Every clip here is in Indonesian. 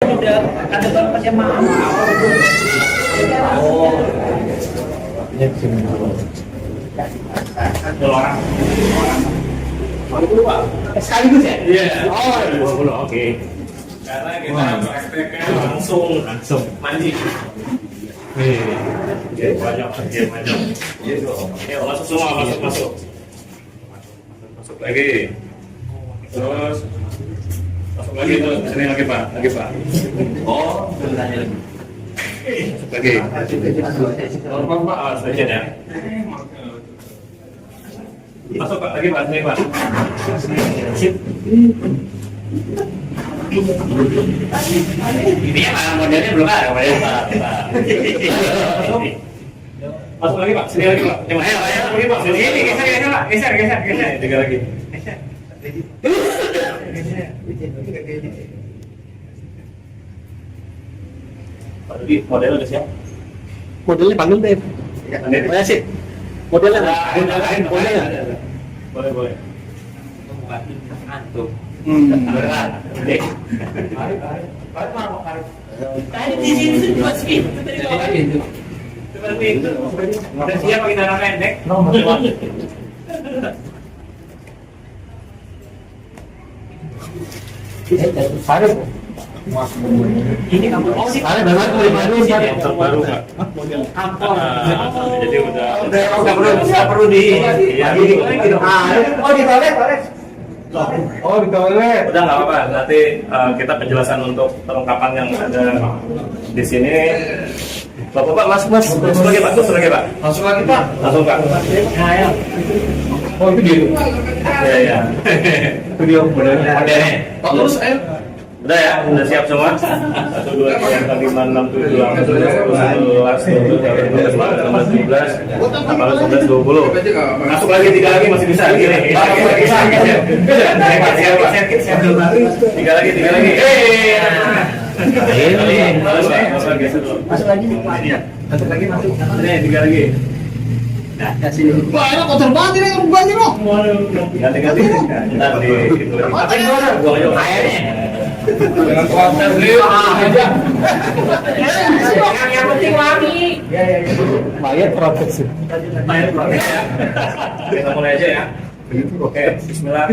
Udah ada tempatnya mahal. Oh. Orang. Sekaligus ya? Iya. Oh, 20. Oke. Karena kita prakteknya langsung mandi. Nih, banyak. Iya, masuk semua, masuk lagi. Terus masuk lagi terus. Sini lagi Pak. Oh, bertanya lagi. Masuk lagi. Pak, awas aja ya. Masuk Pak, lagi Pak, sini Pak. Sip. Ini yang modelnya belum ada Pak. Masuk lagi Pak, sini lagi Pak. Ayo lagi Pak. Sini geser Pak. Geser. Tiga lagi. Pak Dudi, modelnya udah siap? Modelnya panggil deh. Ya sih. Modelnya. Boleh. Antum. Berat. Tadi di sini cuma segitu tadi bawa itu. Seperti itu. Udah siap pakai darah pendek. Ini kamu sih. Ada baru Terbaru Pak. Kampor. Jadi udah perlu di. Oh di toilet. Oh di toilet. Udah nggak apa-apa. Nanti kita penjelasan untuk perlengkapan yang ada di sini. Bapak masuk lagi Pak. Masuk lagi Pak. Langsung Pak. Ya. Oh itu dia. Iya. Itu dia modelnya. Oh terus ayo. Udah ya, udah siap semua. 1, 2, 3, 4, 5, 6, 7, 8, 9, 10, 11, 12, 13, 14, 15, 16, 20. Masuk lagi 3 lagi masih bisa. Gini. Siap. 3 lagi. Masuk lagi. Ini 3 lagi. Nah, sini. Wah, ini kotor banget ini rubahnya loh. Ganti. Ntar di itu lagi. Buang aja airnya. Dengan kuatnya beliau aja. Yang penting wangi. Ya. Mayat proteksi. Mayat proteksi ya. Kita mulai aja ya. Oke, bismillah.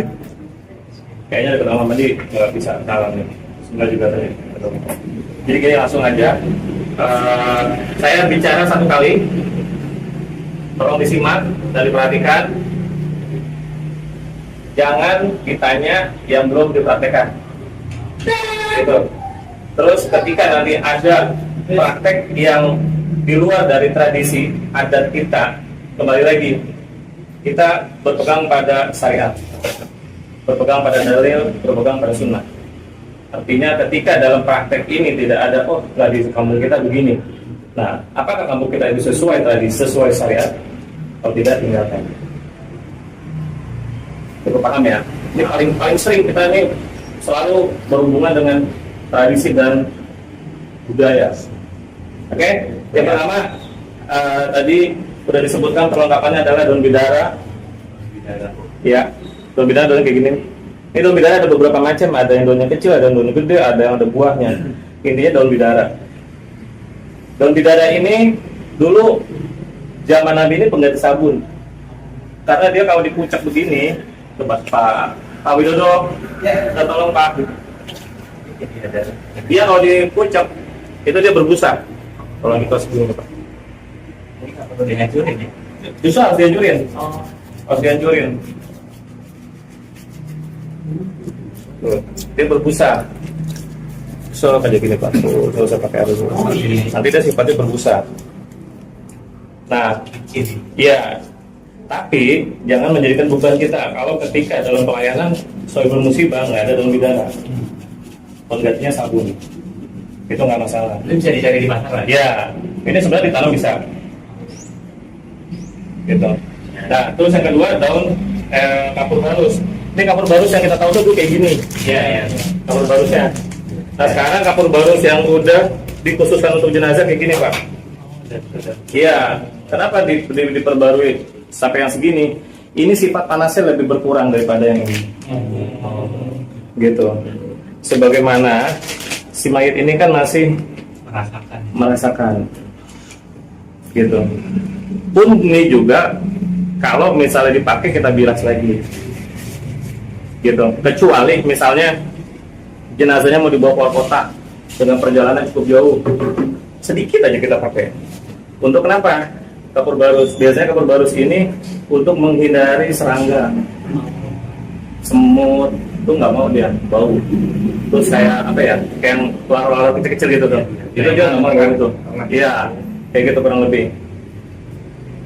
Kayaknya dekat kamar mandi nggak bisa talang nih. Bismillah juga tadi. Jadi gini langsung aja. Saya bicara 1 kali. Tolong disimak dan diperhatikan. Jangan ditanya yang belum dipraktekkan. Gitu. Terus ketika nanti ada praktek yang di luar dari tradisi adat kita, kembali lagi kita berpegang pada syariat, berpegang pada dalil, berpegang pada sunnah. Artinya ketika dalam praktek ini tidak ada tradisi kampung kita begini. Nah, apakah kampung kita itu sesuai tradisi, sesuai syariat? Kalau tidak, tinggalkan. Cukup paham ya? Ini paling sering kita ini selalu berhubungan dengan tradisi dan budaya. Oke? Yang pertama tadi sudah disebutkan perlengkapannya adalah daun bidara. Ya, daun bidara daun kayak gini. Ini daun bidara ada beberapa macam, ada yang daunnya kecil, ada yang daunnya gede, ada yang ada buahnya. Intinya daun bidara. Daun bidara ini dulu zaman Nabi ini pengganti sabun. Karena dia kalau dipucak begini, tempat Pak Widodo, tolong Pak. Dia kalau dipucak itu dia berbusa. Kalau kita sebelumnya Pak. Ini nggak perlu dihancurin ya? Justru harus dihancurin. Harus dihancurin. Tuh, dia berbusa. So aja gini Pak. Tuh, usah pakai air dulu. Nanti dia sifatnya berbusa. Nah, iya. Tapi jangan menjadikan beban kita kalau ketika dalam pelayanan sohibul musibah nggak ada daun bidara, penggantinya sabun, itu nggak masalah. Itu bisa dicari di pasar lah. Ya, ini sebenarnya ditanam bisa. Gitu. Nah, terus yang kedua daun kapur barus. Ini kapur barus yang kita tahu tuh kayak gini. Iya. Kapur barusnya. Nah sekarang kapur barus yang udah dikhususkan untuk jenazah kayak gini Pak. Iya. Kenapa diperbarui sampai yang segini? Ini sifat panasnya lebih berkurang daripada yang ini. Gitu. Sebagaimana si mayat ini kan masih merasakan gitu. Pun ini juga kalau misalnya dipakai kita bilas lagi gitu, kecuali misalnya jenazahnya mau dibawa keluar kota dengan perjalanan cukup jauh, sedikit aja kita pakai. Untuk kenapa? Kapur barus, biasanya kapur barus ini untuk menghindari serangga, semut, itu nggak mau dia bau. Terus kayak apa ya, kayak yang ular-ular kecil-kecil gitu tuh, itu dia nggak mau kayak gitu. Iya, kayak gitu kurang lebih.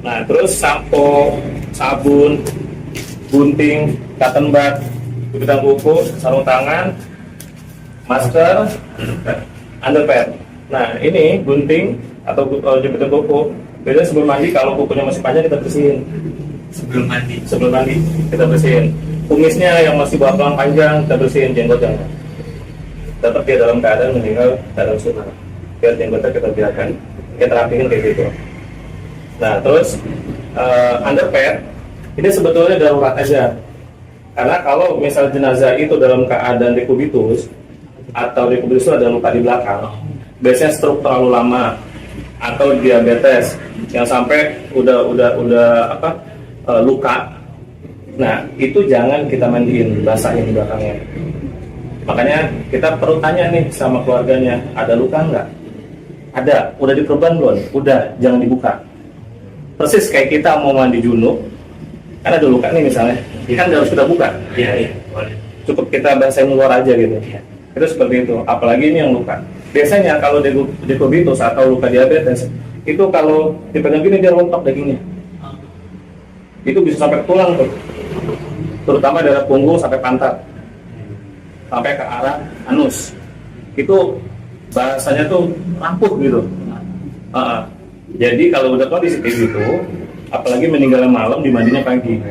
Nah, terus sampo, sabun, gunting, cotton bud, kupitan kuku, sarung tangan, masker, underwear. Nah, ini gunting atau jepitan kuku. Biasanya sebelum mandi, kalau kukunya masih panjang kita bersihin. Sebelum mandi kita bersihin. Kumisnya yang masih bakalan panjang kita bersihin, jenggot jangan. Tetap dia dalam keadaan meninggal dalam sunnah. Biar jenggotnya kita biarkan, kita rapihin kayak gitu. Nah, terus underwear ini sebetulnya darurat aja. Karena kalau misal jenazah itu dalam keadaan dekubitus atau dekubitus itu ada luka di belakang, biasanya stroke terlalu lama atau diabetes yang sampai udah luka. Nah, itu jangan kita mandiin, basahin di belakangnya. Makanya kita perlu tanya nih sama keluarganya, ada luka nggak? Ada, udah diperban belum? Udah, jangan dibuka. Persis kayak kita mau mandi junub, kan ada luka nih misalnya, kan harus kita buka. Iya, boleh. Cukup kita basahin luar aja gitu. Itu seperti itu, apalagi ini yang luka. Biasanya kalau dekubitus atau luka diabetes, itu kalau dipegang gini dia rontok dagingnya. Itu bisa sampai ke tulang tuh, terutama dari punggung sampai pantat, sampai ke arah anus. Itu bahasanya tuh rapuh gitu. Jadi kalau udah kondisi kayak gitu, apalagi meninggal malam, dimandinya pagi.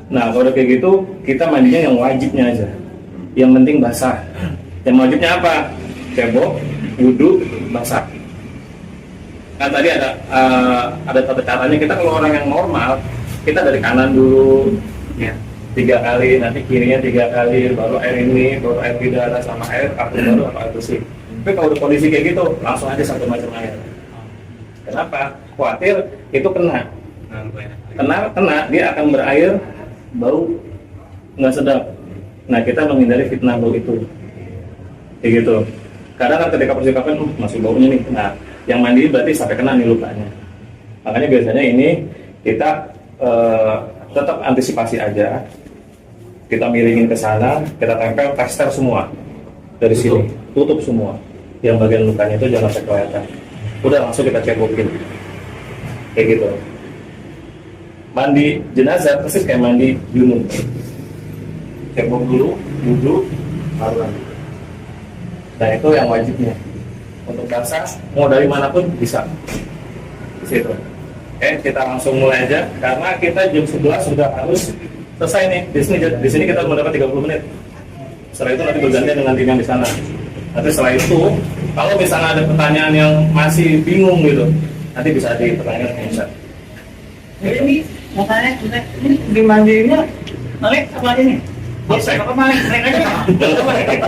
Nah, kalau udah kayak gitu, kita mandinya yang wajibnya aja. Yang penting basah. Yang wajibnya apa? Cebok, wudhu, basah. Kan tadi ada tata caranya. Kita kalau orang yang normal, kita dari kanan dulu, ya, 3 kali, nanti kirinya 3 kali, baru air ini, baru air bidara sama air, baru air bersih. Tapi kalau udah kondisi kayak gitu, langsung aja satu macam air. Kenapa? Khawatir itu kena, dia akan berair bau nggak sedap. Nah, kita menghindari fitnah bau itu, kayak gitu. Kadang kan ketika persikapan masih baunya nih. Nah, yang mandi berarti sampai kena nih lukanya. Makanya biasanya ini kita tetap antisipasi aja. Kita miringin ke sana, kita tempel tester semua dari sini, tutup semua. Yang bagian lukanya itu jangan sampai kelihatan. Udah langsung kita cebokin, kayak gitu. Mandi jenazah persis kayak mandi junub. Cebok dulu, wudhu, baru mandi. Nah, itu yang wajibnya. Untuk basah, mau dari manapun bisa. Di situ. Oke, kita langsung mulai aja karena kita jam 11 sudah harus selesai nih. Di sini kita mendapat 30 menit. Setelah itu nanti bergantian dengan tim yang di sana. Nanti setelah itu, kalau misalnya ada pertanyaan yang masih bingung gitu, nanti bisa dipertanyakan ke Ustaz. Jadi ini makanya ini dimandiinnya Malik apa ini? Biasa apa Malik? Malik aja.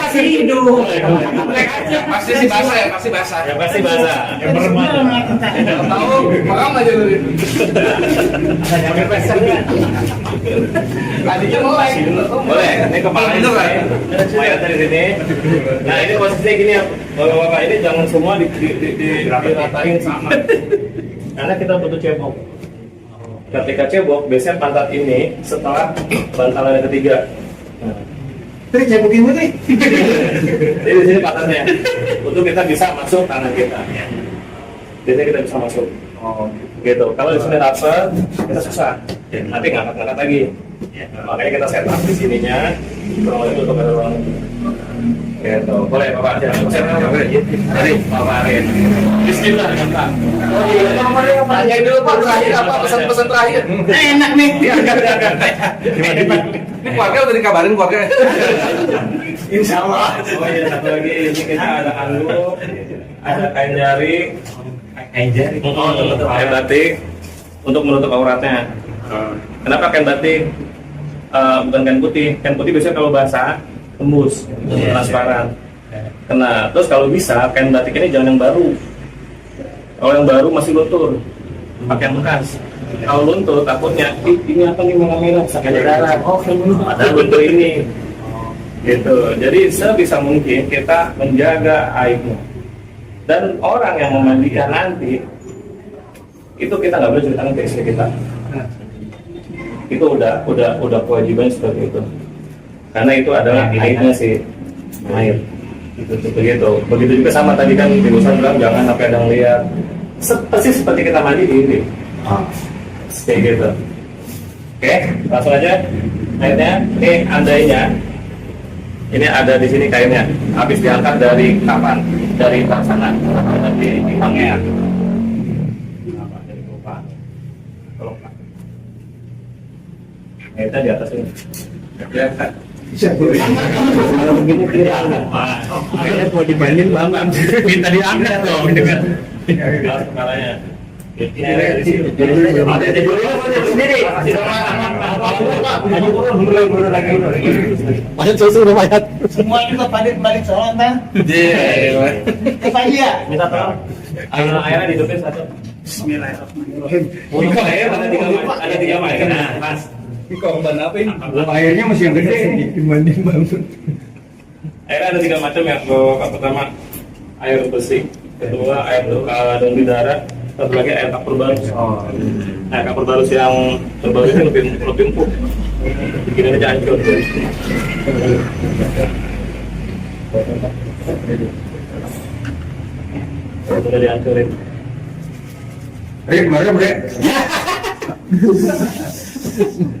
Kasih hidup. Pasti sih basah ya, pasti basah. Ya pasti bahasa. Yang berempat. Tahu, makam aja dulu. Ada yang pesannya. Tadinya mulai. Boleh, ini kepala Bener, kan? mayat dari sini. Nah, ini posisinya gini ya, bapak-bapak ini jangan semua diratain sama. Karena kita butuh cebok. Ketika cebok, biasanya pantat ini setelah bantalan yang ketiga. Nah, Terus cebokin nih. jadi di sini pantatnya, untuk kita bisa masuk tangan kita. Jadi kita bisa masuk. Oh, gitu. Kalau di sini rapat, kita susah. Nanti ngangkat-ngangkat lagi. Makanya kita set up di sininya. Kurang lebih untuk ada ruang. Gitu. Boleh Bapak aja. Mari Bapak Arif. Bismillah Bapak. Oh iya, Tanya dulu Pak, terakhir apa pesan-pesan terakhir? enak nih. Ini keluarga udah dikabarin keluarga. Insya Allah. Oh iya, satu lagi ini kita ada handuk, ada kain jaring, kain batik untuk menutup auratnya. Kenapa kain batik? Bukan kain putih. Kain putih biasanya kalau basah tembus, transparan. Kena. Terus kalau bisa kain batik ini jangan yang baru. Kalau yang baru masih luntur, pakai yang bekas. Kalau luntur takutnya, ini apa nih merah-merah, sakit darah. Oh, ada luntur ini. Gitu. Jadi sebisa mungkin kita menjaga aibnya. Dan orang yang memandikan nanti itu kita nggak boleh ceritakan ke istri kita. Itu udah kewajiban seperti itu. Karena itu adalah aibnya si air. Itu begitu juga sama tadi kan Ibu Ustaz bilang jangan sampai ada yang lihat. Persis seperti kita mandi di ini. Kayak gitu. Oke, langsung aja. Airnya, ini andainya. Ini ada di sini kainnya. Habis diangkat dari kapan? Dari sana. Dari pipangnya. Apa? Dari lupa. Tolong Pak. Airnya di atas ini. Ya, kan? Kalau begini tidak akhirnya mau dibanding banget minta diangkat dong dengan kepalanya. Ini ada di sini. Ada di sendiri. Mayat susu mayat. Semua juga balik soal kan? Iya. Pagi ya? Minta tolong. Airnya dihidupin satu. Bismillahirrahmanirrahim. Untuk air ada tiga macam. Nah, Mas. Ini korban apa ini? Airnya masih yang gede dibanding bangun. Air ada tiga macam ya. Pertama air bersih, kedua air kandung di darat, satu lagi air kapur barus. Nah, kapur barus yang terbaru ini lebih empuk. Bikin aja hancur. Udah dihancurin. Rik, mari bre.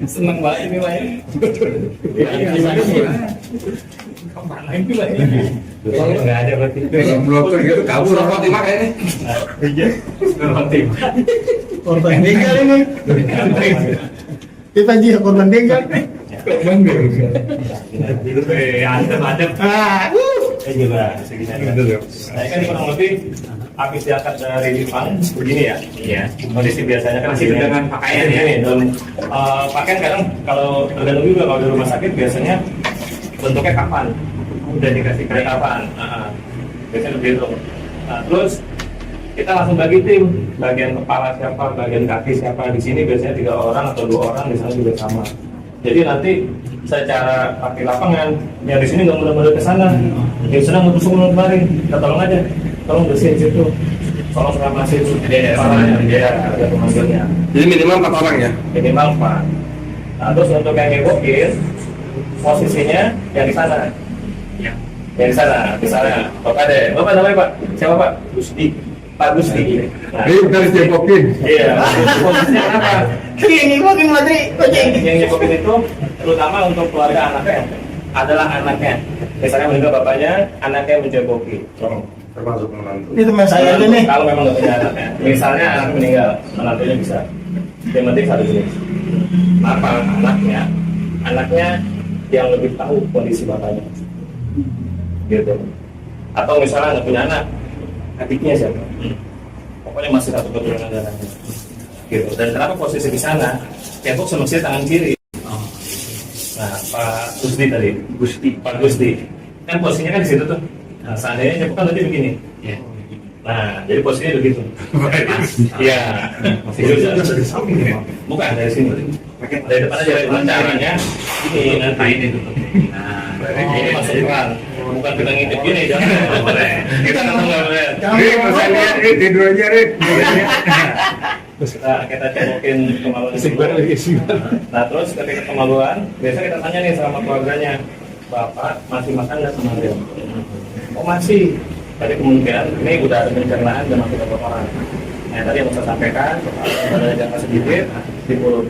Seneng banget ini Pak. Kemana ini Pak? Nggak ada berarti. Belum gitu kabur apa timak ini? Iya, berarti. Korban meninggal ini. Kita aja korban meninggal. Korban meninggal. Adem. Ini juga segini. Nah, kan kurang lebih habis diangkat dari Jepang begini ya. Iya. Kondisi biasanya kan masih dengan pakaian ya. Dan pakaian kadang kalau tergantung juga kalau di rumah sakit biasanya bentuknya kapan. Udah dikasih kayak kapan. Biasanya begitu. Nah, terus kita langsung bagi tim, bagian kepala siapa, bagian kaki siapa. Di sini biasanya 3 orang atau 2 orang, di sana juga sama. Jadi nanti secara pakai lapangan, yang di sini nggak mudah-mudah ke sana, yang di sana ngebusuk kemarin, kita tolong aja, tolong bersihin situ, tolong selamatin parahnya, ya ada pemanggilnya. Jadi minimal 4 orang ya? Minimal 4. Nah, terus untuk yang ngebokin, posisinya yang di sana. Yang di sana, misalnya, Bapak deh, Bapak namanya Pak, siapa Pak? Gusti. Pak Gusti. Nah, Dari Jepokin. iya, posisinya kenapa? Yang ngikutin materi kucing. Yang nyepokin itu terutama untuk keluarga anaknya adalah anaknya. Misalnya meninggal bapaknya, anaknya menjeboki. Termasuk menantu. Ini teman saya aja nih. Kalau memang nggak punya anaknya, misalnya anaknya meninggal, menantunya bisa. Yang penting satu jenis. Apa anaknya yang lebih tahu kondisi bapaknya, gitu. Atau misalnya nggak punya anak, adiknya siapa? Pokoknya masih satu keturunan darahnya. Gitu. Dan kenapa posisi di sana? Cebok semestinya tangan kiri. Nah, Pak Gusti tadi, Pak Gusti, kan posisinya kan di situ tuh. Nah, seandainya cebok kan tadi begini. Nah, jadi posisinya begitu. Iya, bukan dari sini. Dari depan aja, dari caranya ini nanti ini. Ini masuk peran. Bukan kita ngintip gini, jangan. Kita nggak boleh. Rik, saya lihat Rik, tidur aja Rik. Nah, kita cobokin kemaluan itu. Nah, terus ketika kemaluan, biasa kita tanya nih sama keluarganya, Bapak masih makan nggak sama dia? Oh masih. Tadi kemungkinan ini udah ada pencernaan dan masuk ke kotoran. Nah, tadi yang saya sampaikan, ada jangka sedikit di mulut.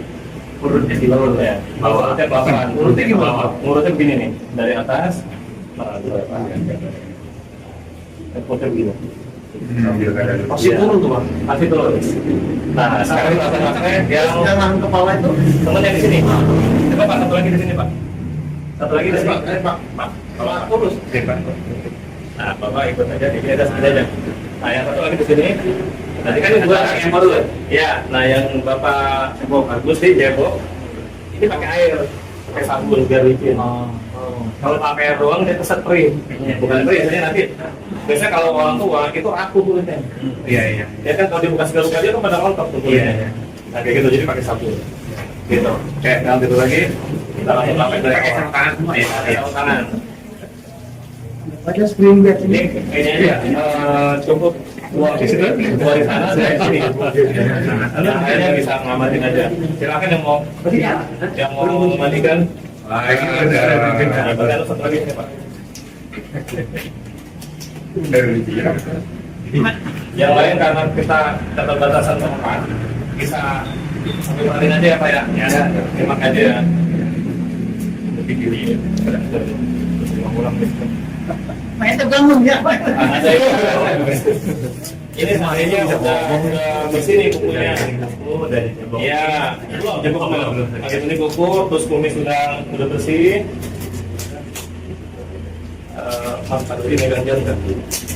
Urutnya di bawah ya. Urutnya bawah. Urutnya di bawah. Urutnya begini nih, dari atas. Urutnya begini. Masih turun tuh Bang. Masih turun. Nah, sekarang rasanya yang Jangan kepala itu. temennya di sini. Coba Pak, satu lagi di sini Pak. Satu lagi di sini. Pak. Kalau lurus. Pak. Nah, Bapak ikut aja, di atas aja. Nah, yang satu lagi di sini. Nanti kan dua yang baru ya. Nah, yang Bapak Cebok Agus di Cebok ini pakai air. pakai sabun biar licin. Kalau pakai doang dia keset perih. Bukan perih, biasanya nanti. Biasanya kalau orang tua itu rapuh kulitnya. Iya. Ya kan kalau di bekas garuk aja kan pada rontok tuh kulitnya. Nah kayak gitu jadi pakai sabun. Gitu. Kayak ganti itu lagi. Kita langsung pakai dari Pakai sarung tangan semua ya. sarung tangan. Ada spring bed Ini kayaknya cukup dua di sana dari sini. Nah, kayaknya bisa ngamatin aja. Silakan yang mau memandikan. Wah, ini ada. Bagian satu lagi nih Pak. Yang lain karena kita keterbatasan tempat, bisa sambil marin aja ya Pak ya. Ya, terima aja ya. Lebih gini. Ulang main terganggu ya Pak. ada ya. Ini semuanya udah bersih nih kukunya. Iya, jebok belum. Pakai ini kuku, terus kumis udah bersih. Mas Pak Dodi megang jam kan?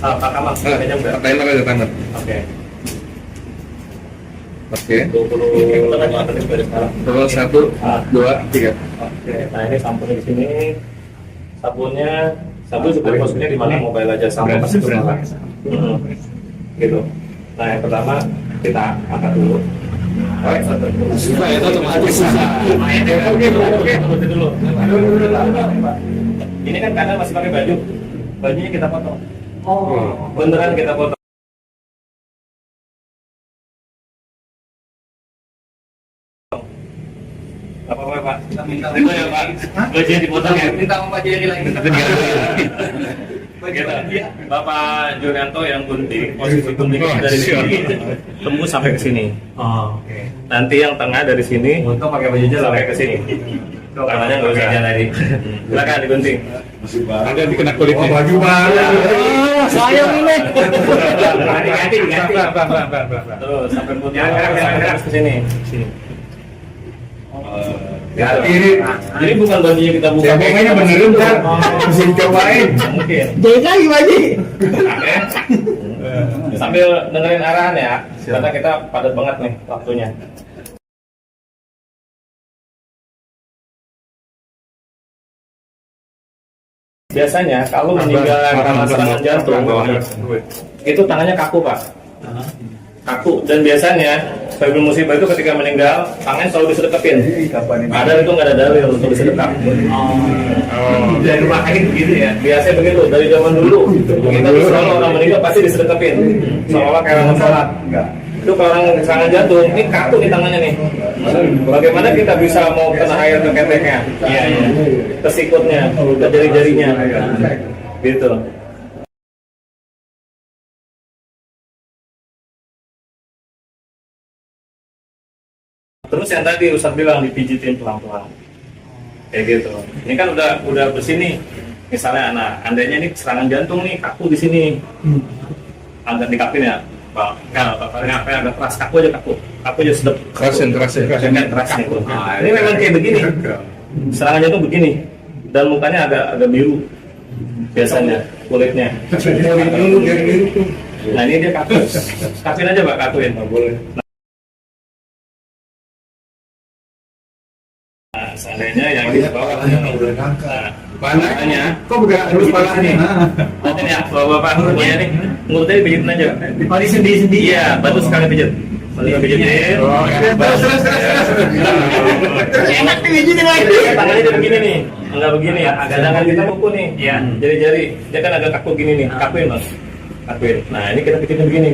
Pak Kamal, megang jam kan? Timer aja timer. Oke. Oke. 28 menit dari sekarang. Terus 1, 2, 3. Oke. Nah ini sabunnya di sini. Sabun juga maksudnya di mana mobile aja sama pasti berapa? Gitu. Nah yang pertama kita angkat dulu. Susah itu otomatis susah. Oke dulu. Ini kan karena masih pakai baju. Bajunya kita potong. Oh. Beneran kita potong. Apa Pak? Kita minta itu ya Pak. Bajunya dipotong ya. Minta sama Pak Jerry lagi. Gitu. Bapak Jurianto yang gunting, posisi guntingnya dari sini tembus sampai ke sini. Oh, oke. Nanti yang tengah dari sini Untung pakai bajunya sampai ke sini. Tangannya nggak usah tadi. Silakan digunting. Ada dikena kulitnya. Baju baru. Sayang ini. Ganti. Terus sampai putih ke sini. Ganti ini. Jadi bukan bajunya kita buka. Saya pokoknya benerin kan. Mesti dicobain. Mungkin. Jadi lagi Baji. Oke. Sambil dengerin arahan ya, karena kita padat banget nih waktunya. Biasanya kalau meninggal karena serangan jantung, itu tangannya kaku Pak. Kaku, dan biasanya sebelum musibah itu ketika meninggal tangan selalu disedekapin. Padahal itu nggak ada dalil untuk disedekap. Dari rumah sakit begitu ya. Biasanya begitu dari zaman dulu. Kita tuh selalu orang meninggal pasti disedekapin. Seolah kayak orang sholat. Itu kalau orang serangan jantung, ini kaku nih tangannya nih. Bagaimana kita bisa mau kena air ke keteknya? Iya. Ke sikutnya, ke jari-jarinya. Gitu. Terus yang tadi Ustadz bilang dipijitin pelan-pelan, kayak gitu. Ini kan udah bersih nih. Misalnya, nah, andainya ini serangan jantung nih, kaku di sini, agak dikapin ya, Pak. Nah, agak keras, kaku aja sedep. Kerasin. Keras nih. Ini memang kayak begini. Serangan jantung begini, dan mukanya agak biru biasanya kulitnya. Nah ini dia kaku, kapin aja Pak, kakuin. Boleh. Nah, seandainya yang di bawah panahnya, Kok bukan harus palanya? nanti ya, bapak semuanya nih, mulutnya dipijitin aja. Dipari sendiri-sendiri. Iya, bantu sekali pijit. Bantu pijitin. Terus. Enak nih Baji lagi. Tangannya jadi begini nih, enggak begini. Sedangkan kita kuku nih, jari-jari, dia kan agak kaku gini nih, kakuin Mas. Kakuin. Nah ini kita pijitin begini.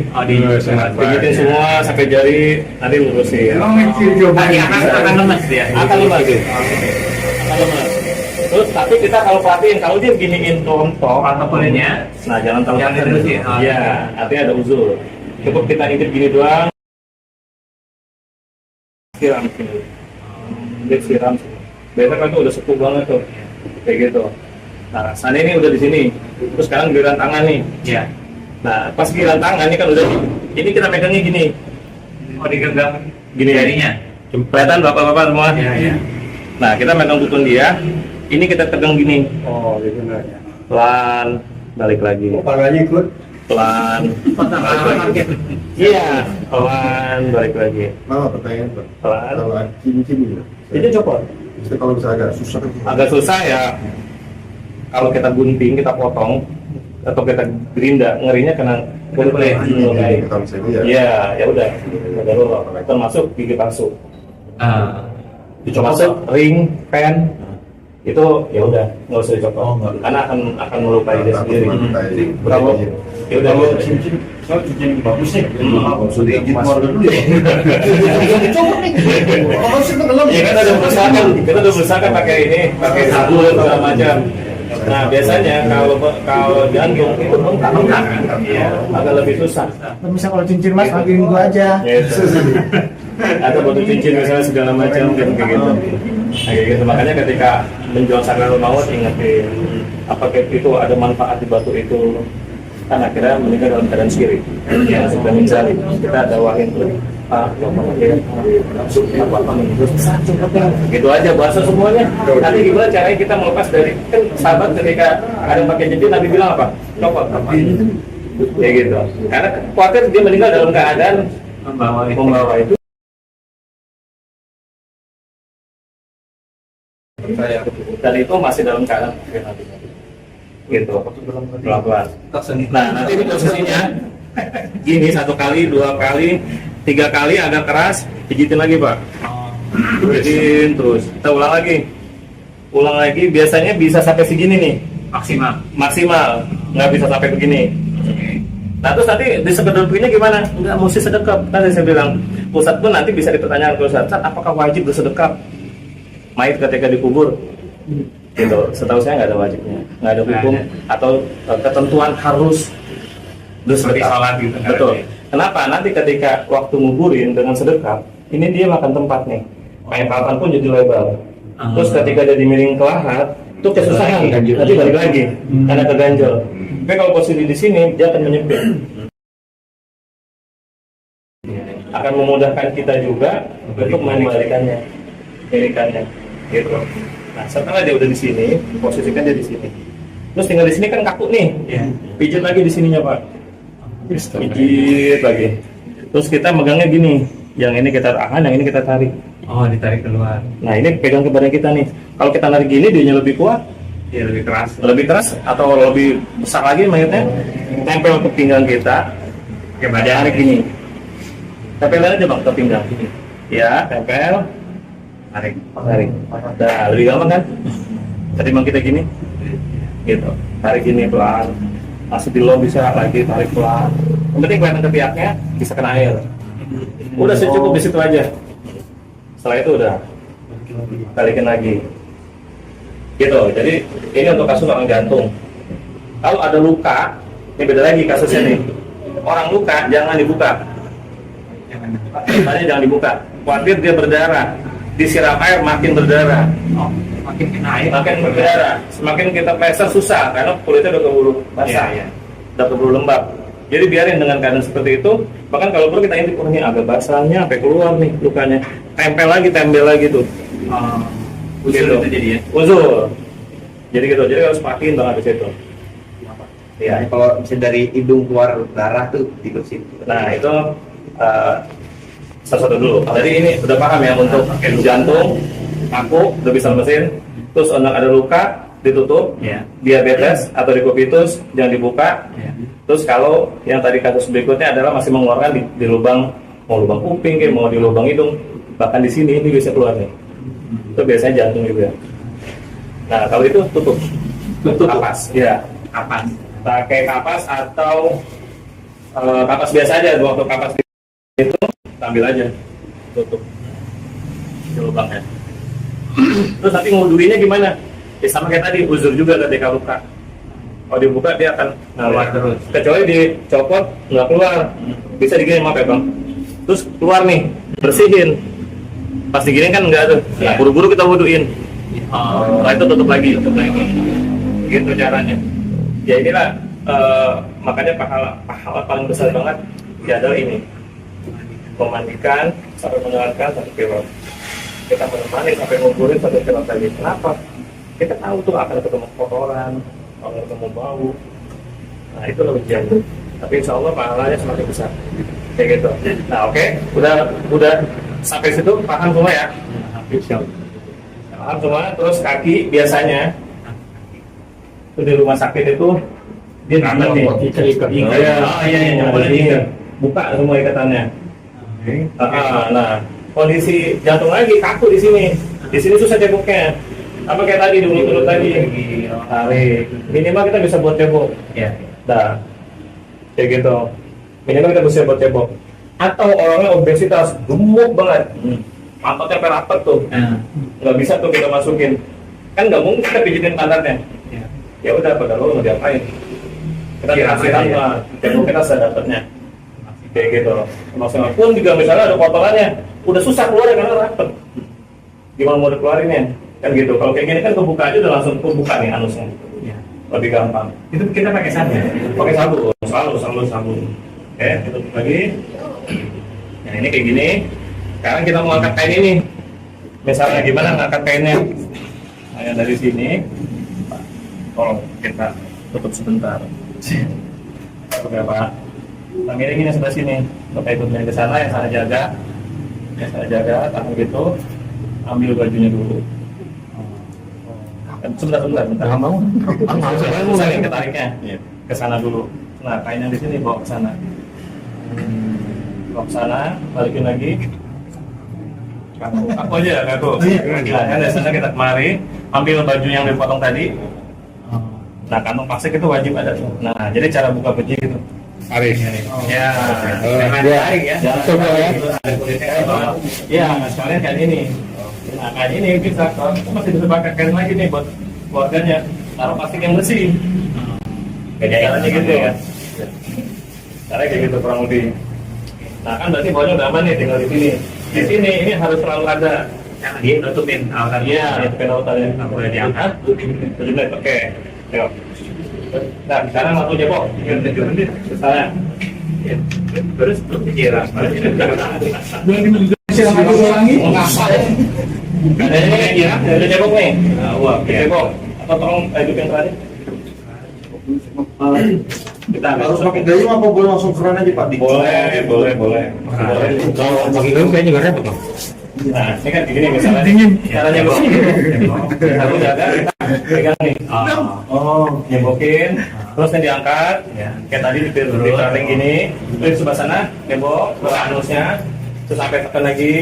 Pijitin semua sampai jari, nanti lurusin. Emang mesti dicobain. Akan lemas dia. Akan lemas. Akan lemas. Terus tapi kita kalau perhatiin, kalau dia beginiin contoh atau kulitnya, nah jangan terlalu terus ya. Iya, artinya ada uzur. Cukup kita intip gini doang. Siram sini. Dia siram sini. Biasanya kan itu udah sepuh banget tuh, kayak gitu. Nah, sana ini udah di sini. Terus sekarang giliran tangan nih. Iya. Nah, pas giliran tangan ini kan udah ini kita pegangnya gini. Oh, digenggam Gini jarinya. Kelihatan bapak-bapak semua? Iya. Nah, kita megang butun dia. Ini kita tegang gini. Oh, gitu ya. Pelan, balik lagi. Palanya ikut. Pelan. Iya, pelan, balik lagi. Mama pertanyaan Pak, Pelan. kalau cincin itu, Ini copot. Jadi kalau misalnya agak susah kan? Agak susah ya, kalau kita gunting, kita potong atau kita gerinda, ngerinya kena kulit melukai. Kalau misalnya ya. Iya, ya udah, ada lo termasuk gigi palsu. Masuk ring, pen, itu ya udah nggak usah dicopot, karena akan melukai dia sendiri. Kalau Ya udah, Kalau cincin bagus nih. sudah izin keluarga dulu ya. Copot nih. Kalau sih tenggelam. ya kan kita udah berusaha pakai ini, pakai sabun segala macam. Nah biasanya kalau jantung itu bengkak, ya agak lebih susah. Misal kalau cincin mas, pakein gua aja. Gitu. Atau batu cincin misalnya segala macam kan kayak gitu. Nah, kayak gitu. Makanya ketika menjual sakral maut ingetin apakah itu ada manfaat di batu itu, kan akhirnya meninggal dalam keadaan syirik. Ya sudah mencari kita dawahin tuh. Gitu aja bahasa semuanya. Nanti gimana caranya kita melepas dari, kan sahabat ketika ada yang pakai cincin Nabi bilang apa? Copot. Ya gitu. Karena khawatir dia meninggal dalam keadaan membawa itu. Dan itu masih dalam keadaan gitu, pelan-pelan. Nah nanti di posisinya gini, 1 kali, 2 kali, 3 kali agak keras, pijitin lagi pak, pijitin terus, kita ulang lagi, biasanya bisa sampai segini nih, maksimal, nggak bisa sampai begini. Nah terus nanti di sekedupnya gimana? Nggak mesti sedekap, kan saya bilang, Ustadz pun nanti bisa dipertanyakan ke Ustadz, apakah wajib bersedekap mayit ketika dikubur? Gitu, setahu saya nggak ada wajibnya, nggak ada hukum atau ketentuan harus seperti sholat gitu. Betul. Kenapa? Nanti ketika waktu nguburin dengan sedekap, ini dia makan tempat nih, kayak papan pun jadi lebar. Terus ketika dia dimiring ke lahat, itu kesusahan, nanti balik lagi karena keganjel. Tapi kalau posisi di sini, dia akan menyempit. Akan memudahkan kita juga untuk memilikannya, gitu. Nah, setelah dia udah di sini, posisikan dia di sini. Terus tinggal di sini kan kaku nih. Pijit lagi di sininya, Pak. Pijit lagi. Terus kita megangnya gini. Yang ini kita tahan, yang ini kita tarik. Oh, ditarik keluar. Nah, ini pegang ke badan kita nih. Kalau kita narik gini, dia lebih kuat. Iya, lebih keras. Lebih keras atau lebih besar lagi mayatnya. Tempel ke pinggang kita. Ke badan. Tarik gini. Tempel aja, Bang, ke pinggang. Ya, tempel. Tarik. Nah, lebih gampang kan? Ketimbang kita gini, gitu. Tarik gini pelan. Masih di low bisa lagi tarik pelan. Yang penting kelihatan ketiaknya bisa kena air. Udah cukup di situ aja. Setelah itu udah balikin lagi. Gitu. Jadi ini untuk kasus orang jantung. Kalau ada luka, ini beda lagi kasusnya nih. Orang luka jangan dibuka. Jangan dibuka. Khawatir dia berdarah. Disiram air makin berdarah, Makin kena air. makin berdarah. Semakin kita peser susah karena kulitnya udah keburu basah, udah keburu lembab. Jadi biarin dengan keadaan seperti itu. Bahkan kalau perlu kita intip, ini agak basahnya, sampai keluar nih lukanya. Tempel lagi tuh. Usul Gitu. itu jadi ya. Usul. Jadi gitu. Jadi harus matiin banget di situ. Iya. Kalau misalnya dari hidung keluar darah tuh di situ. Nah itu satu dulu. Jadi ini udah paham ya untuk jantung, aku udah bisa mesin. Terus ada luka ditutup, diabetes atau dikubitus jangan dibuka. Terus kalau yang tadi kasus berikutnya adalah masih mengeluarkan di lubang, mau lubang kuping, kayak mau di lubang hidung, bahkan di sini ini bisa keluar nih. Itu biasanya jantung juga. Nah kalau itu tutup kapas, ya Kapan? pakai kapas atau kapas biasa aja. Waktu kapas itu ambil aja, tutup di lubangnya. Terus nanti ngudurinnya gimana? Ya sama kayak tadi, uzur juga ketika luka. Kalau dibuka dia akan Keluar terus. Kecuali dicopot nggak keluar, bisa digini apa ya bang? Terus keluar nih, bersihin. Pas digini kan nggak tuh. Nah buru-buru kita wuduin. Setelah itu tutup lagi. Gitu caranya. Ya inilah makanya pahala paling besar banget ya adalah ini. Memandikan sampai menyelarkan 1 kilo, kita menemani sampai nguburin 1 kilo lagi. Kenapa? Kita tahu tuh akan ketemu kotoran, akan ketemu bau. Nah itu lebih jauh. Tapi insya Allah pahalanya semakin besar. Kayak gitu. Nah oke, udah sampai situ paham semua ya. paham semua. Terus kaki biasanya itu di rumah sakit itu dia Kanan, nih, Pak. iya, buka semua ikatannya. Nah, kondisi jantung lagi kaku di sini. Di sini susah ceboknya. Apa kayak tadi dulu tadi. Tarik. Minimal kita bisa buat cebok. Ya. Nah, kayak gitu. Minimal kita bisa buat cebok. Atau orangnya obesitas, gemuk banget. Mantotnya rapet tuh. Nggak bisa tuh kita masukin. Kan nggak mungkin kita pijitin pantatnya. Ya udah, pada lo nggak diapain. Kita dikasihan lah, cebok kita sedapatnya. Kayak gitu. Maksudnya pun juga misalnya ada kotorannya, udah susah keluar karena rapet. Gimana mau dikeluarinnya? Kan gitu. Kalau kayak gini kan kebuka aja udah langsung kebuka nih anusnya. Lebih gampang. Itu kita pakai sabun. Pakai sabun, selalu sabun. Oke, tutup lagi. Nah ini kayak gini. Sekarang kita mau angkat kain ini. Misalnya gimana ngangkat kainnya? Nah, yang dari sini. Tolong kita tutup sebentar. Oke Pak. Nah miringin yang sebelah sini. Kita ikutnya ke sana, yang sana jaga. Yang sana jaga, tahan gitu. Ambil bajunya dulu. Sebentar. Saya ketariknya ke sana dulu. Nah, kainnya di sini bawa ke sana. Bawa ke sana, balikin lagi. Aku aja, aku. Nah, kan dari sana kita kemari, ambil baju yang dipotong tadi. Nah, kantong plastik itu wajib ada tuh. Nah, jadi cara buka baju itu. Tarik. Ya, Jangan tarik ya. coba ya. Ada kulitnya apa? Ya, sekalian kayak ini. Nah, kayak ini bisa, kalau kita masih bisa pakai kain lagi nih buat keluarganya. Taruh plastik yang bersih. Caranya gitu ya. Caranya kayak gitu kurang lebih. Nah, kan berarti bawahnya udah aman nih, tinggal di sini. Di sini ini harus selalu ada. Dia nutupin awalan. Iya, nutupin autannya. Nggak boleh diangkat. 7 menit, oke. Yuk. Nah, sekarang langsung jebok. Ke sana. Terus dikira. Silakan diulangi. Ada ini ya, ada cebok nih. Wah, cebok. Atau tolong hidupin terakhir. Kita Harus pakai gayung apa boleh langsung keran aja Pak? boleh. Kalau pakai gayung kayaknya nggak repot dong. Nah, ini kan begini misalnya. Caranya begini. Satu jaga, kita pegang nih. Jebokin. Terus ini diangkat. Kayak tadi ditarik gini. Terus sebelah sana, jebok ke anusnya. Terus sampai tekan lagi.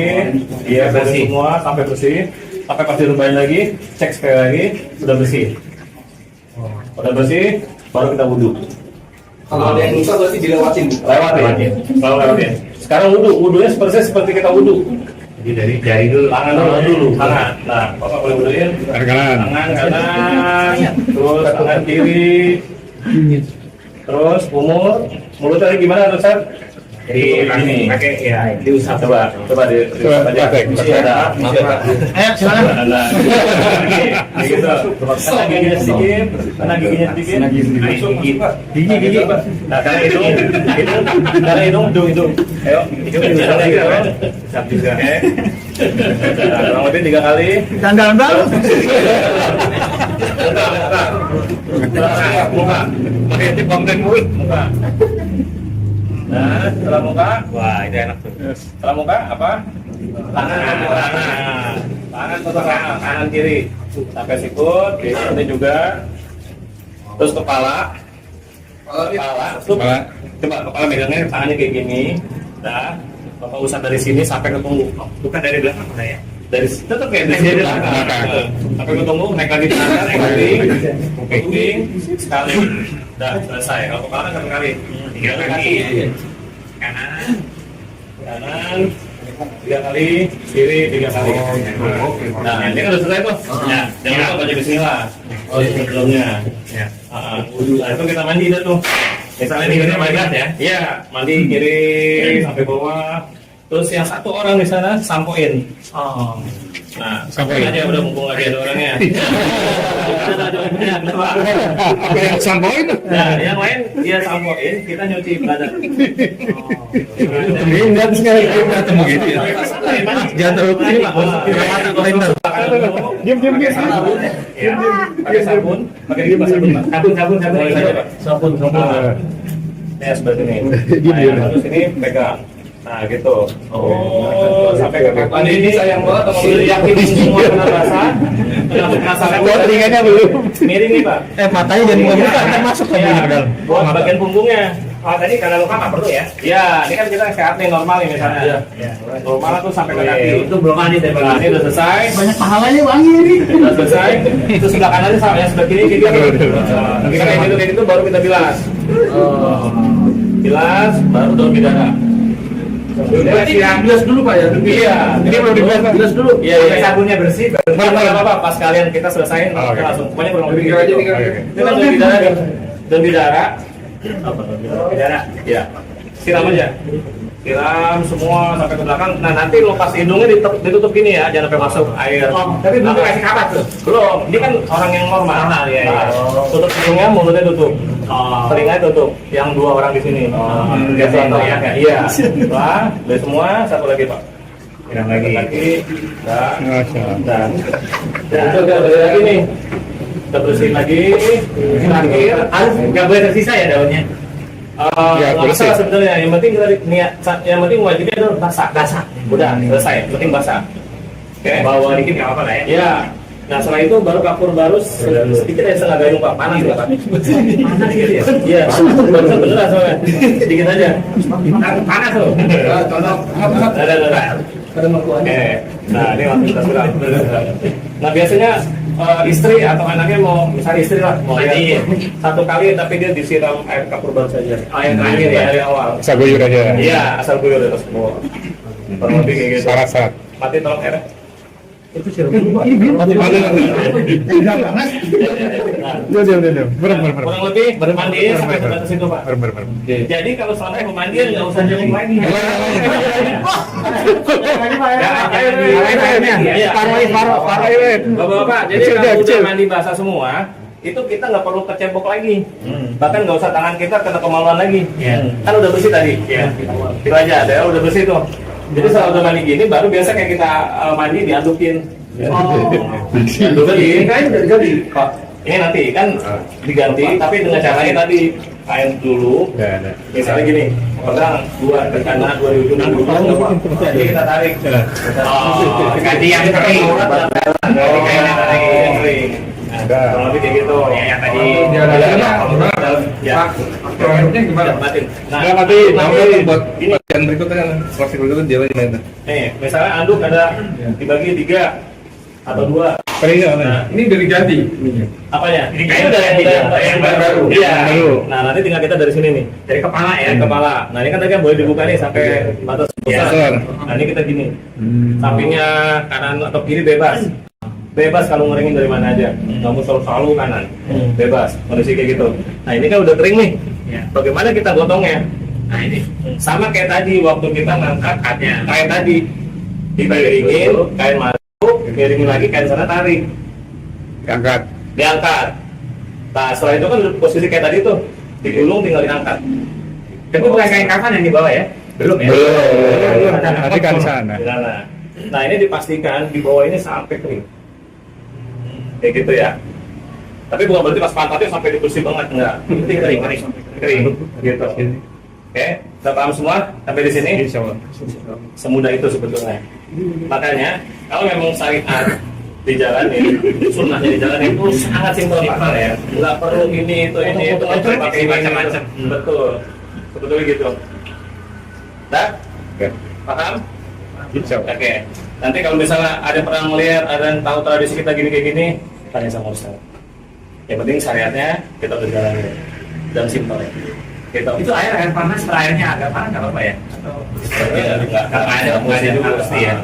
Iya, bersih semua sampai bersih. Sampai pas direbahin lagi, cek sekali lagi, sudah bersih. Udah bersih, baru kita wudhu. Kalau ada yang luka berarti dilewatin. Lewatin. Sekarang wudhunya seperti kita wudhu. Jadi dari jari dulu. Tangan dulu. Nah, Bapak boleh wudhuin. Tangan kanan. Terus tangan kiri. Terus mulut tadi gimana Ustaz? Jadi pakai ya diusap. Coba aja. Ayo silakan. Nah, gitu. Kanan giginya sedikit. Gigi. Nah, karena hidung. Ayo, hidung gitu. Siap juga. Nah, kurang lebih 3 kali. Dandan bang. Muka. Pakai tip konten mulut. Muka. Nah, setelah muka. Wah itu enak tuh. Setelah muka apa? Tangan kiri sampai sikut, ini juga. Terus kepala. Coba kepala megangnya tangannya kayak gini. Nah, Bapak usap dari sini sampai ke tunggu. Bukan dari belakang ya? Dari tetap kayak dari sini sampai ke tunggu, naik lagi tangan, kuping, sekali. Udah selesai. Kalau kepala satu kali. 3 kali. Kanan. 3 kali, kiri 3 kali. Nah, ini kan udah selesai tuh. Ya, jangan lupa baca bismillah. Sebelumnya. Nah, itu kita mandi dah tuh. Misalnya di sini mandi ya. Iya, mandi kiri sampai bawah. Terus yang satu orang di sana sampoin. Nah, sampoin aja udah mumpung lagi ada orangnya. Apa yang sampoin? Nah, yang lain dia sampoin, kita nyuci badan. Ini enggak sekali ketemu gitu ya. Jangan terlalu tinggi Pak. Diam. Pakai sabun, pakai gigi sabun, Pak. Sabun. Ya seperti ini. Terus ini pegang. Nah gitu. Oh, sampai ke kapan ini sayang banget sama lu. yakin semua kena basah. Kenapa penasaran? Gua telinganya belum. Miring nih Pak. Matanya jangan buka, ntar masuk ke Iya, dalam. buat bagian punggungnya. Oh, tadi karena luka nggak perlu ya? Ya, ini kan kita sehat nih normal nih misalnya. Ya. Normal tuh sampai ke kaki. Itu belum mandi deh, Nah, ini udah selesai. banyak pahalanya wangi ini. Udah selesai. Itu sebelah kanannya sama yang sebelah kiri kayak gitu. Nah, kita kayak gitu baru kita bilas. Bilas, baru daun bidara. Berarti bilas dulu Pak ya? Iya, Ini belum bilas dulu. Iya, Sampai iya. sabunnya bersih. Nggak apa-apa, pas kalian kita selesain, Oh, kita oke. langsung. Pokoknya kurang lebih Tinggal aja, gitu. tinggal. Itu kan daun bidara nih. Daun bidara. Apa daun bidara? Bidara. Iya. Siram aja. Siram semua sampai ke belakang. Nah, nanti lepas hidungnya ditutup gini ya, jangan sampai masuk air. Oh, tapi belum dikasih kapas tuh. Belum, ini kan orang yang normal. Normal, iya, iya. Nah, tutup hidungnya, mulutnya tutup. Oh. Telinganya tutup. Yang dua orang di sini. biasa itu ya. Iya. Wah, dari semua satu lagi Pak. Yang lagi. Nah, Masya Allah. dan itu udah bersih lagi nih. Kita bersihin lagi. Terakhir, Harus nggak boleh tersisa ya daunnya. Ya, nggak bersih. masalah sebenarnya. Yang penting kita niat, yang penting wajibnya adalah basah. Basah. Udah selesai. Yang penting basah. Oke. Bawa dikit nggak apa-apa lah ya. Ya. Nah setelah itu baru kapur barus sedikit ya setengah gayung Pak, panas ya Pak. Panas gitu ya. Iya, barusan beneran soalnya. Sedikit aja. Panas tuh. Contoh. Ada. Oke. Nah ini langsung kita siram. Nah biasanya istri atau anaknya mau, misalnya istri lah, mau Mandiin. satu kali tapi dia disiram air kapur barus saja. Oh, yang terakhir ya? Dari awal. Bisa guyur aja. Iya, asal guyur terus semua. Kurang lebih kayak gitu. Syarat-syarat. Mati tolong airnya. Itu sirup dulu Pak. Udah. Bener. Kurang lebih mandiin sampai Bener. batas itu Pak. Bener. Jadi kalau selama pemandian nggak usah jenguk lagi. Iya. Bapak-bapak, jadi Kecil, kalau kecil. udah mandi basah semua, itu kita nggak perlu kecebok lagi. Bahkan nggak usah tangan kita kena kemaluan lagi. Iya. Kan udah bersih tadi. Itu aja, ada udah bersih tuh. Jadi setelah udah mandi gini, baru biasa kayak kita mandi diadukin. Diadukin. Kain udah diganti. Kok ini nanti kan diganti, tapi dengan caranya tadi kain dulu. Ada. Misalnya gini, pegang dua ke kanan, dua di ujung, jadi kita tarik. Oh, ganti yang kering. Ganti kain yang kering. Ada. Kurang lebih kayak gitu. Ya, yang tadi. Dia ada Ya. Produknya gimana? Matiin. Nah, Nggak, matiin. matiin. Buat Ini, yang berikutnya kan plastik berikutnya dia lagi main. nih, misalnya anduk ada dibagi 3 atau 2. Nah, Ini udah diganti. apanya? Ini kain udah ganti, yang baru. Iya. Yang baru. Nah, nanti tinggal kita dari sini nih. Dari kepala ya. Dari kepala. Nah, ini kan tadi kan boleh dibuka nih sampai batas Iya. pusat. Nah, ini kita gini. Sampingnya kanan atau kiri bebas. Bebas kalau ngeringin dari mana aja. Nggak mau selalu kanan. Bebas. Kondisi kayak gitu. Nah, ini kan udah kering nih. Iya. Bagaimana kita gotongnya? Nah ini. Sama kayak tadi waktu kita ngangkat kain tadi. Kita keringin, kain masuk, keringin lagi, kain sana tarik. Angkat. Diangkat. Nah, setelah itu kan posisi kayak tadi tuh. Digulung tinggal diangkat. Tapi bukan kain kafan yang dibawa ya? Belum ya? Belum. Nanti kan di sana. Di sana. Nah, ini dipastikan di bawah ini sampai kering. Kayak gitu ya. Tapi bukan berarti pas pantatnya sampai dibersih banget, enggak. Ini kering. Gitu. Oke, kita paham semua sampai di sini? Insya Allah. Semudah itu sebetulnya. Makanya kalau memang syariat dijalanin, sunnahnya dijalanin itu sangat simpel Pak ya. Nggak perlu ini itu nggak perlu pakai macam-macam. Betul, sebetulnya gitu. Dah, Oke. paham? Insya Allah. Oke. Nanti kalau misalnya ada pernah melihat, ada yang tahu tradisi kita gini kayak gini, tanya sama Ustaz. Yang penting syariatnya kita udah jalanin dan simpel. Gitu. Itu air panas, airnya agak panas nggak apa-apa ya? Atau Nggak ada juga pasti ya.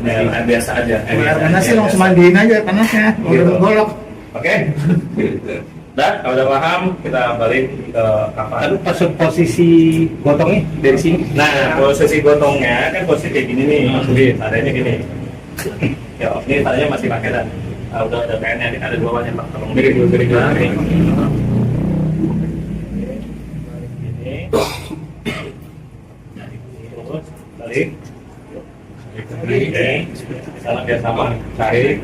Ya, biasa aja. air panas sih langsung mandiin aja panasnya. Gitu. Udah golok. Oke. Dah, kalau udah paham, kita balik ke kapal. Posisi gotongnya dari sini. Nah, posisi gotongnya kan posisi kayak gini nih. Tadanya gini. Ya, ini tadanya masih pakai dan udah ada kainnya, ada dua warna Pak. Tolong Miring dulu, miring dulu. Miring. Gini. Terus, balik. Oke. Sana biar sama. Tarik.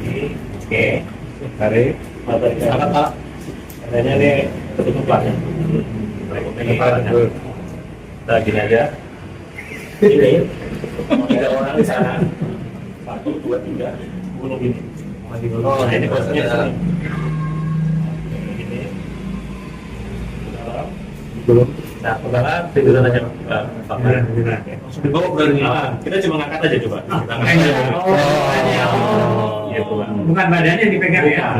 Oke. Tarik. Angkat Pak. Tadanya nih tertutup lah. Ini palanya. Nah, gini aja. Ini 3 orang di sana. 1, 2, 3 bunuh ini. Oh, ini posisinya di sini. Ini. Belum. Nah, pertama tiduran aja. Dibawa berani. Kita cuma ngangkat aja coba. Gitu, Pak. Bukan badannya yang dipegang ya.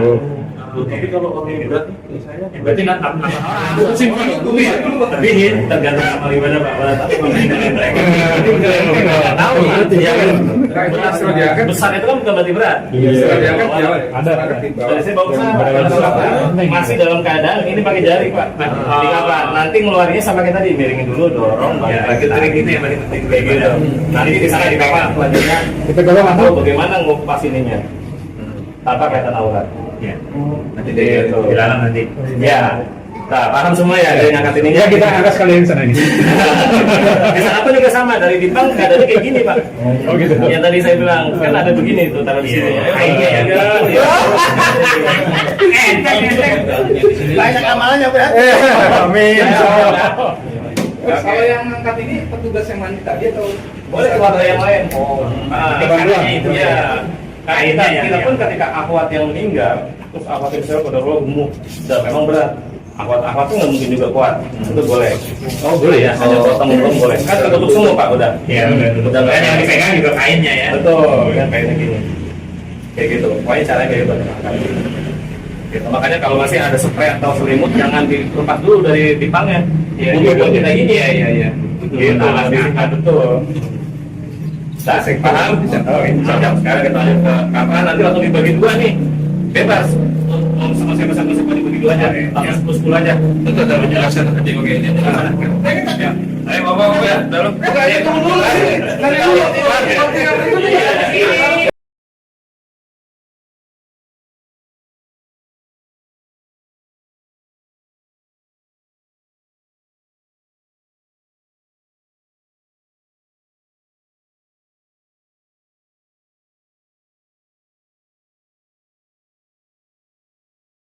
Tapi kalau orang berat, saya Berarti nggak tambah orang. Simpel itu ya. tapi ini tergantung sama gimana Pak. Pada tahu nggak tahu ya. Berat kalau diangkat. Besar itu kan bukan berarti berat. Kalau diangkat ya. Ada. Dari saya bawa masih dalam keadaan ini pakai jari Pak. Diangkat. Nanti ngeluarinnya sama kita miringin dulu, dorong. Lagi trik itu yang paling penting kayak gitu. Nanti di sana di bawah selanjutnya Kita kalau tahu bagaimana ngupas ininya tanpa kelihatan aurat. Ya. Nanti dari Gitu. di dalam nanti. Ya. Nah, paham semua ya dari ngangkat ininya. ya kita angkat sekalian sana ini. Di sana pun juga sama, dari Jepang keadaannya kayak gini Pak. Oh gitu. Yang tadi saya bilang kan ada begini tuh taruh di sini. Iya. Banyak amalannya berarti. Amin. Kalau yang ngangkat ini petugas yang mandi tadi atau Boleh keluarga yang lain. Bantuan. Itu ya. Kita pun ketika akhwat yang meninggal, terus akhwat yang saya pada gemuk dan memang berat. Akhwat tuh nggak mungkin juga kuat. Itu boleh. Oh boleh ya. Hanya potong-potong boleh. Kan tertutup semua Pak udah. Iya, Udah nggak yang dipegang juga kainnya ya. Betul, kan kayaknya gini. Kayak gitu. Pokoknya caranya kayak gitu. Gitu. Makanya kalau masih ada spray atau selimut jangan dilepas dulu dari pipangnya. Mungkin buat kita gini ya. Gitu. Betul. Nah, paham? Oh, ini siap. Sekarang kita lanjut ke kapan nanti langsung dibagi 2 nih. Bebas. Mau sama siapa-siapa dibagi 2 aja. Langsung 10 aja. itu ada penjelasan tadi oke ini. Ayo bawa ya dalam. Tunggu dulu. Tadi dulu.